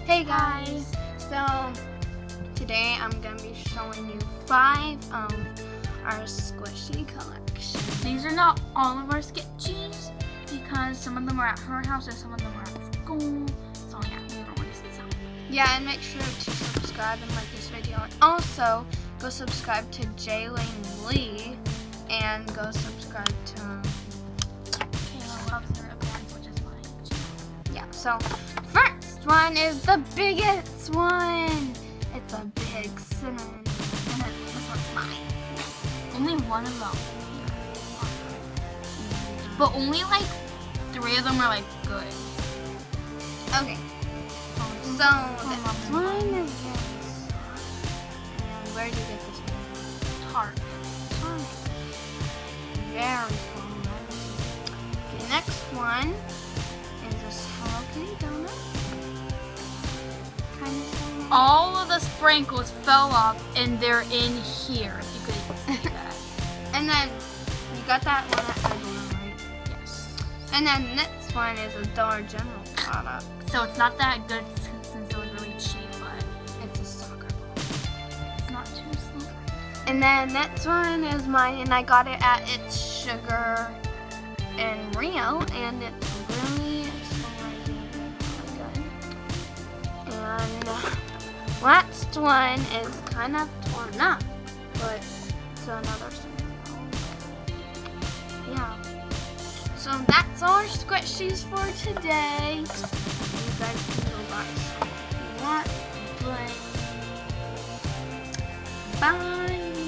Hey guys! So today I'm gonna be showing you 5 of our squishy collection. These are not all of our sketchies because some of them are at her house and some of them are at school. So yeah, we don't want to see some. Yeah, and make sure to subscribe and like this video. And also go subscribe to Jaylene Lee and go subscribe to Kayla Loves Her Events, which is mine. yeah. So first one is the biggest one. It's a big cinnamon. And then this one's mine. Only one of them. But only like 3 of them are like good. Okay. So this one is this. And where did you get this one? Tart. Very cool. Okay, next one is this Hello Kitty donut. Kind of similar. All of the sprinkles fell off and they're in here. If you could see that. And then you got that one at Edwin, right? Yes. And then next one is a Dollar General product. So it's not that good since it was really cheap, but It's a soccer ball. it's not too sweet. And then next one is mine, and I got it at It's Sugar in Rio, and it's really good. And last one is kind of torn up, but it's another thing. Yeah. So that's all our squishies for today. You guys can go buy some if you want, but bye.